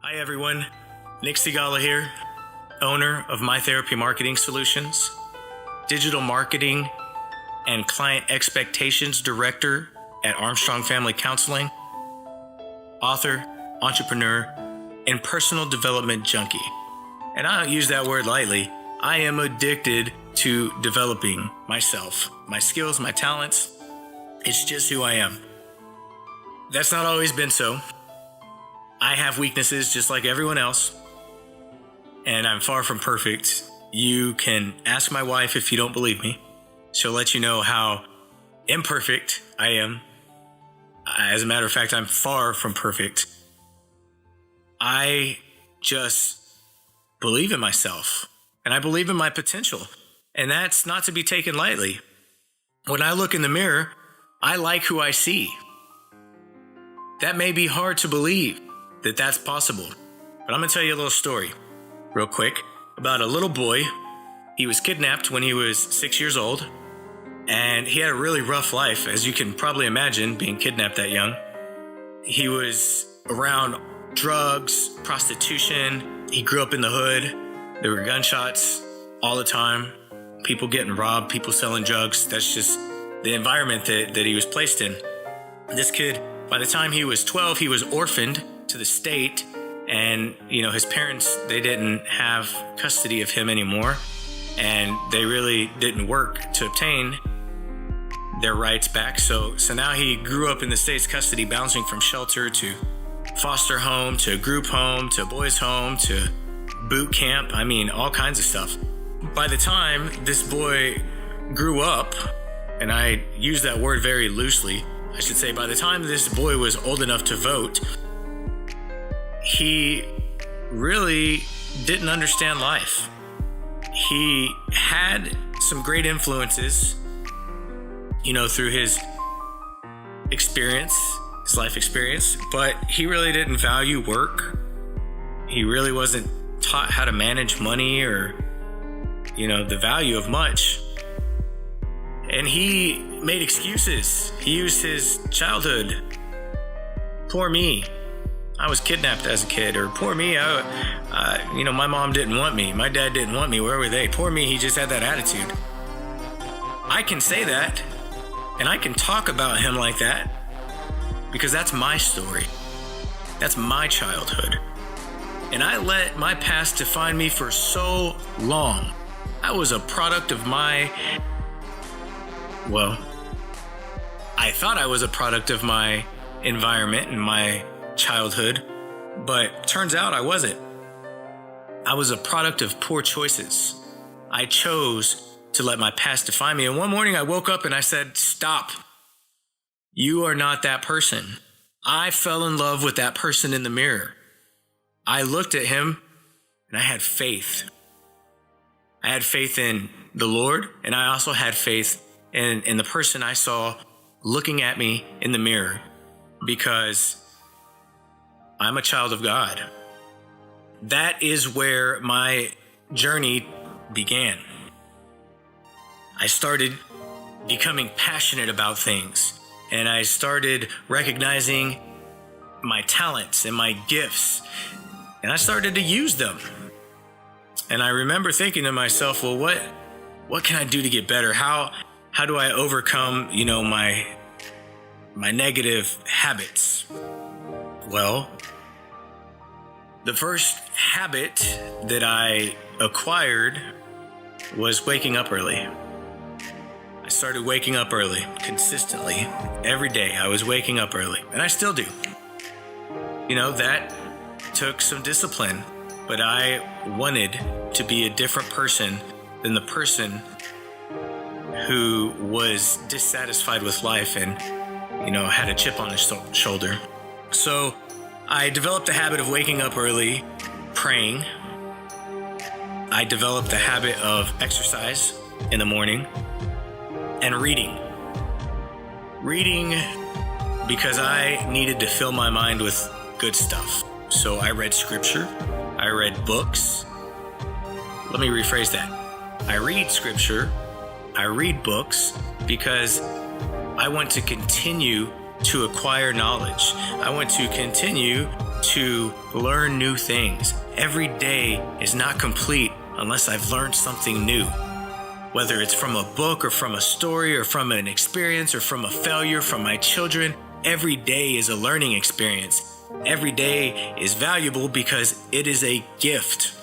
Hi everyone, Nic Sigala here, owner of My Therapy Marketing Solutions, digital marketing and client expectations director at Armstrong Family Counseling, author, entrepreneur, and personal development junkie. And I don't use that word lightly. I am addicted to developing myself, my skills, my talents. It's just who I am. That's not always been so. I have weaknesses just like everyone else, and I'm far from perfect. You can ask my wife if you don't believe me. She'll let you know how imperfect I am. As a matter of fact, I'm far from perfect. I just believe in myself, and I believe in my potential, and that's not to be taken lightly. When I look in the mirror, I like who I see. That may be hard to believe that that's possible. But I'm gonna tell you a little story real quick about a little boy. He was kidnapped when he was 6 years old, and he had a really rough life, as you can probably imagine, being kidnapped that young. He was around drugs, prostitution. He grew up in the hood. There were gunshots all the time, people getting robbed, people selling drugs. That's just the environment that he was placed in. This kid, by the time he was 12, he was orphaned to the state, and his parents, they didn't have custody of him anymore, and they really didn't work to obtain their rights back. So now he grew up in the state's custody, bouncing from shelter to foster home to group home to boys home to boot camp. I mean, all kinds of stuff. By the time this boy grew up, and I use that word very loosely, I should say, by the time this boy was old enough to vote, he really didn't understand life. He had some great influences, through his experience, his life experience, but he really didn't value work. He really wasn't taught how to manage money or, the value of much. And he made excuses. He used his childhood. Poor me. I was kidnapped as a kid, or poor me, my mom didn't want me. My dad didn't want me. Where were they? Poor me, he just had that attitude. I can say that, and I can talk about him like that, because that's my story. That's my childhood. And I let my past define me for so long. I was a product of I thought I was a product of my environment and my childhood, but turns out I wasn't. I was a product of poor choices. I chose to let my past define me. And one morning I woke up and I said, stop. You are not that person. I fell in love with that person in the mirror. I looked at him and I had faith. I had faith in the Lord, and I also had faith in the person I saw looking at me in the mirror, because I'm a child of God. That is where my journey began. I started becoming passionate about things, and I started recognizing my talents and my gifts, and I started to use them. And I remember thinking to myself, well, what can I do to get better? How do I overcome, my negative habits? Well, the first habit that I acquired was waking up early. I started waking up early consistently. Every day I was waking up early, and I still do. That took some discipline, but I wanted to be a different person than the person who was dissatisfied with life and, had a chip on his shoulder. So I developed the habit of waking up early, praying. I developed the habit of exercise in the morning and reading. Reading because I needed to fill my mind with good stuff. So I read scripture. I read books. Let me rephrase that. I read scripture. I read books because I want to continue to acquire knowledge. I want to continue to learn new things. Every day is not complete unless I've learned something new. Whether it's from a book or from a story or from an experience or from a failure from my children, every day is a learning experience. Every day is valuable because it is a gift.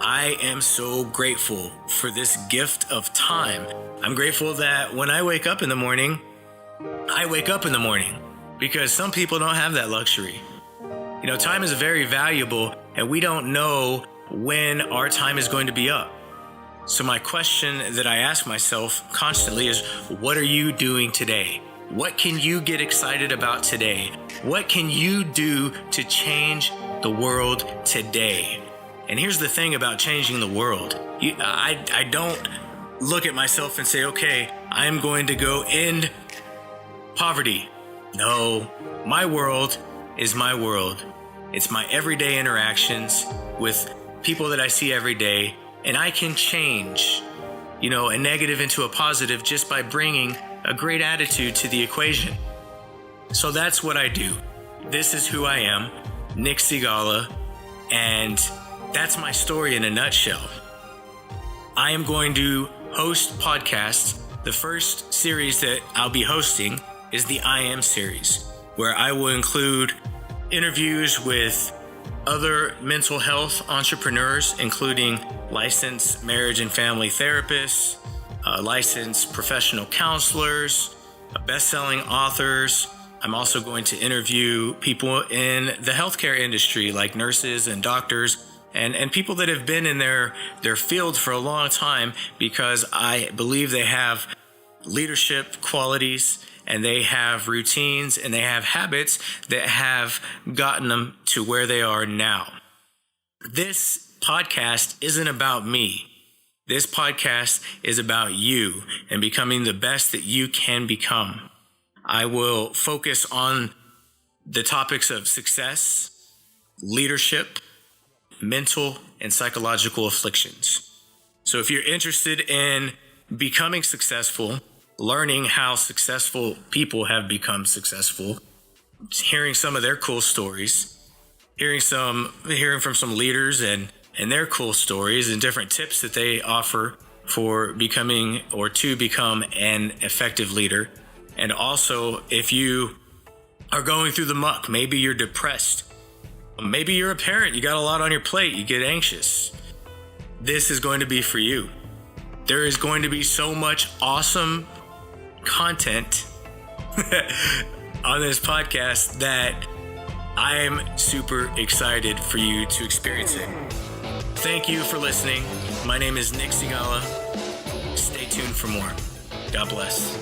I am so grateful for this gift of time. I'm grateful that when I wake up in the morning, because some people don't have that luxury. Time is very valuable, and we don't know when our time is going to be up. So my question that I ask myself constantly is, what are you doing today? What can you get excited about today? What can you do to change the world today? And here's the thing about changing the world. I don't look at myself and say, okay, I'm going to go end poverty. No, my world is my world. It's my everyday interactions with people that I see every day, and I can change, a negative into a positive just by bringing a great attitude to the equation. So that's what I do. This is who I am, Nic Sigala, and that's my story in a nutshell. I am going to host podcasts. The first series that I'll be hosting is the I Am series, where I will include interviews with other mental health entrepreneurs, including licensed marriage and family therapists, licensed professional counselors, best-selling authors. I'm also going to interview people in the healthcare industry, like nurses and doctors, and people that have been in their field for a long time, because I believe they have leadership qualities and they have routines and they have habits that have gotten them to where they are now. This podcast isn't about me. This podcast is about you and becoming the best that you can become. I will focus on the topics of success, leadership, mental and psychological afflictions. So if you're interested in becoming successful, learning how successful people have become successful, hearing some of their cool stories, hearing from some leaders and their cool stories and different tips that they offer for becoming or to become an effective leader. And also, if you are going through the muck, maybe you're depressed, maybe you're a parent, you got a lot on your plate, you get anxious, this is going to be for you. There is going to be so much awesome content on this podcast that I am super excited for you to experience it. Thank you for listening. My name is Nic Sigala. Stay tuned for more. God bless.